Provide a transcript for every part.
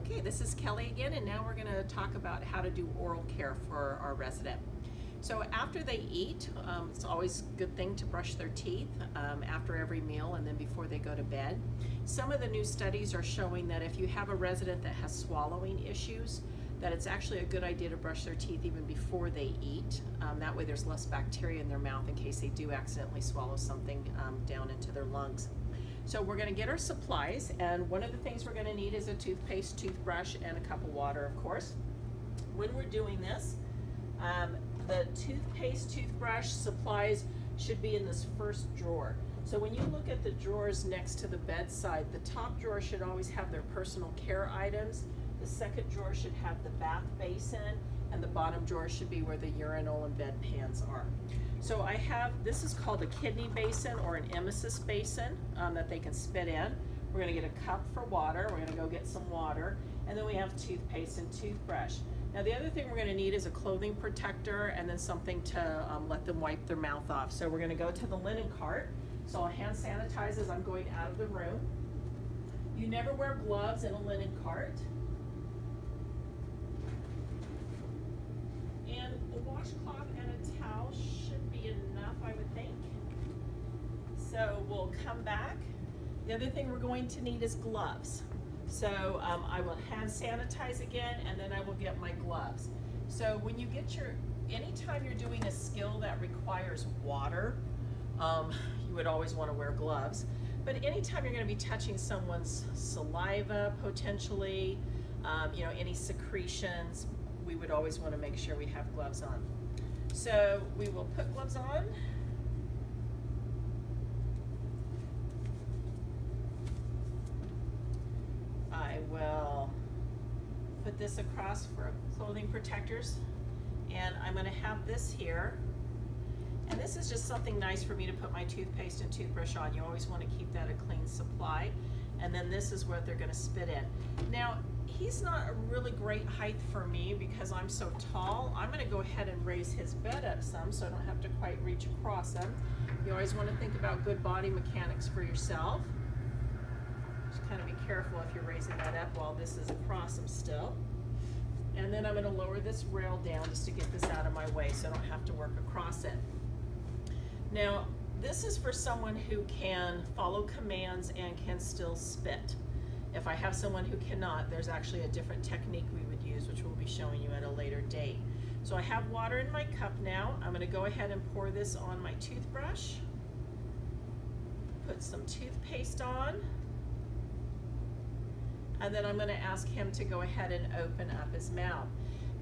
Okay, this is Kelly again, and now we're going to talk about how to do oral care for our resident. So after they eat, it's always a good thing to brush their teeth after every meal and then before they go to bed. Some of the new studies are showing that if you have a resident that has swallowing issues, that it's actually a good idea to brush their teeth even before they eat. That way there's less bacteria in their mouth in case they do accidentally swallow something down into their lungs. So we're going to get our supplies, and one of the things we're going to need is a toothpaste, toothbrush, and a cup of water, of course. When we're doing this, the toothpaste, toothbrush, supplies should be in this first drawer. So when you look at the drawers next to the bedside, the top drawer should always have their personal care items. The second drawer should have the bath basin, and the bottom drawer should be where the urinal and bedpans are. So I have, this is called a kidney basin or an emesis basin that they can spit in. We're going to get a cup for water. We're going to go get some water, and then we have toothpaste and toothbrush. Now the other thing we're going to need is a clothing protector and then something to let them wipe their mouth off. So we're going to go to the linen cart. So I'll hand sanitize as I'm going out of the room. You never wear gloves in a linen cart. And a washcloth and a towel should be enough, I would think. So we'll come back. The other thing we're going to need is gloves. So I will hand sanitize again, and then I will get my gloves. So when you get anytime you're doing a skill that requires water, you would always want to wear gloves. But anytime you're going to be touching someone's saliva, potentially, any secretions, we would always want to make sure we have gloves on. So we will put gloves on. I will put this across for clothing protectors, and I'm going to have this here. And this is just something nice for me to put my toothpaste and toothbrush on. You always want to keep that a clean supply. And then this is what they're going to spit in. Now, he's not a really great height for me because I'm so tall. I'm going to go ahead and raise his bed up some so I don't have to quite reach across him. You always want to think about good body mechanics for yourself. Just kind of be careful if you're raising that up while this is across him still. And then I'm going to lower this rail down just to get this out of my way so I don't have to work across it. Now, this is for someone who can follow commands and can still spit. If I have someone who cannot, there's actually a different technique we would use, which we'll be showing you at a later date. So I have water in my cup now. I'm going to go ahead and pour this on my toothbrush. Put some toothpaste on. And then I'm going to ask him to go ahead and open up his mouth.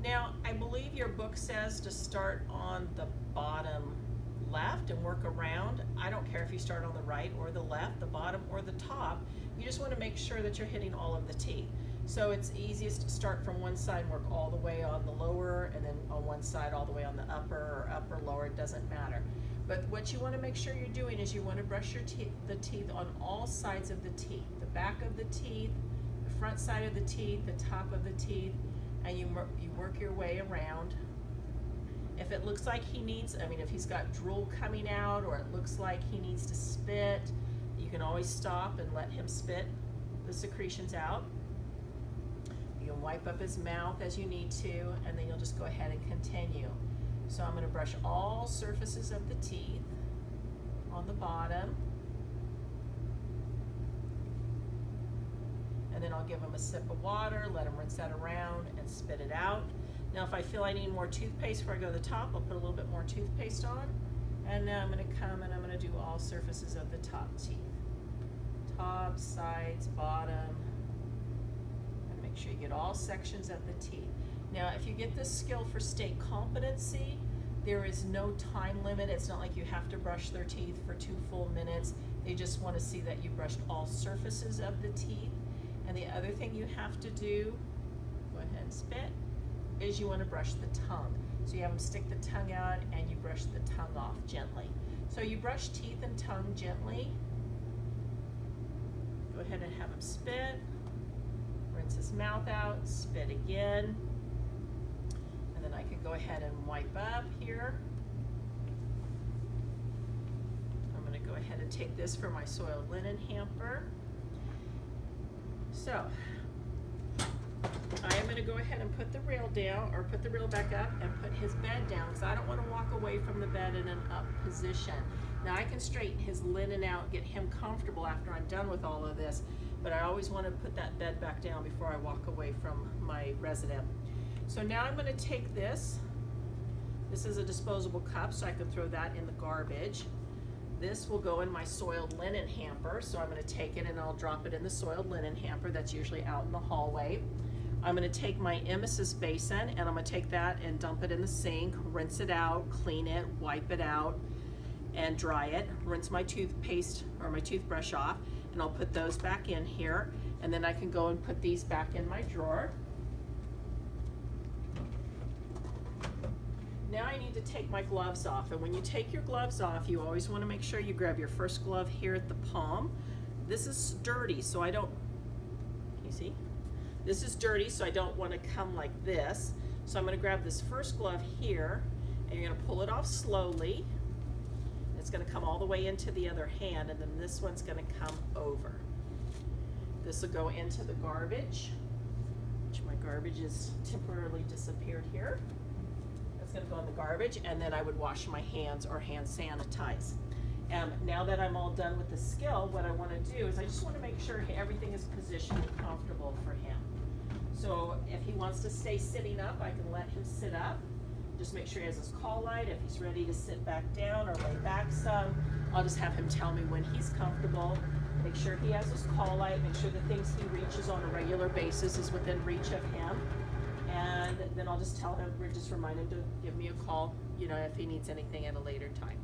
Now, I believe your book says to start on the bottom left and work around. I don't care if you start on the right or the left, the bottom or the top. You just want to make sure that you're hitting all of the teeth. So it's easiest to start from one side and work all the way on the lower, and then on one side all the way on the upper or upper lower, it doesn't matter. But what you want to make sure you're doing is you want to brush the teeth on all sides of the teeth. The back of the teeth, the front side of the teeth, the top of the teeth, and you work your way around. If it looks like if he's got drool coming out or it looks like he needs to spit, you can always stop and let him spit the secretions out. You can wipe up his mouth as you need to, and then you'll just go ahead and continue. So I'm going to brush all surfaces of the teeth on the bottom. And then I'll give him a sip of water, let him rinse that around and spit it out. Now if I feel I need more toothpaste before I go to the top, I'll put a little bit more toothpaste on. And now I'm going to come and I'm going to do all surfaces of the top teeth. Top, sides, bottom. And make sure you get all sections of the teeth. Now if you get this skill for state competency, there is no time limit. It's not like you have to brush their teeth for 2 full minutes. They just want to see that you brushed all surfaces of the teeth. And the other thing you have to do, go ahead and spit, is you want to brush the tongue. So you have them stick the tongue out and you brush the tongue off gently. So you brush teeth and tongue gently. Go ahead and have him spit. Rinse his mouth out, spit again. And then I can go ahead and wipe up here. I'm going to go ahead and take this for my soiled linen hamper. So gonna go ahead and put the rail down, or put the rail back up and put his bed down, because I don't wanna walk away from the bed in an up position. Now I can straighten his linen out, get him comfortable after I'm done with all of this, but I always wanna put that bed back down before I walk away from my resident. So now I'm gonna take this. This is a disposable cup, so I can throw that in the garbage. This will go in my soiled linen hamper, so I'm going to take it and I'll drop it in the soiled linen hamper that's usually out in the hallway. I'm going to take my emesis basin and I'm going to take that and dump it in the sink, rinse it out, clean it, wipe it out, and dry it. Rinse my toothpaste or my toothbrush off, and I'll put those back in here, and then I can go and put these back in my drawer. Now I need to take my gloves off, and when you take your gloves off, you always want to make sure you grab your first glove here at the palm. This is dirty, so I don't, can you see? This is dirty, so I don't want to come like this. So I'm going to grab this first glove here, and you're going to pull it off slowly. It's going to come all the way into the other hand, and then this one's going to come over. This will go into the garbage, which my garbage is temporarily disappeared here. Going to go in the garbage, and then I would wash my hands or hand sanitize. Now that I'm all done with the skill, what I want to do is I just want to make sure everything is positioned and comfortable for him. So if he wants to stay sitting up, I can let him sit up. Just make sure he has his call light. If he's ready to sit back down or lay back some, I'll just have him tell me when he's comfortable. Make sure he has his call light. Make sure the things he reaches on a regular basis is within reach of him. And then I'll just tell him, just remind him to give me a call, you know, if he needs anything at a later time.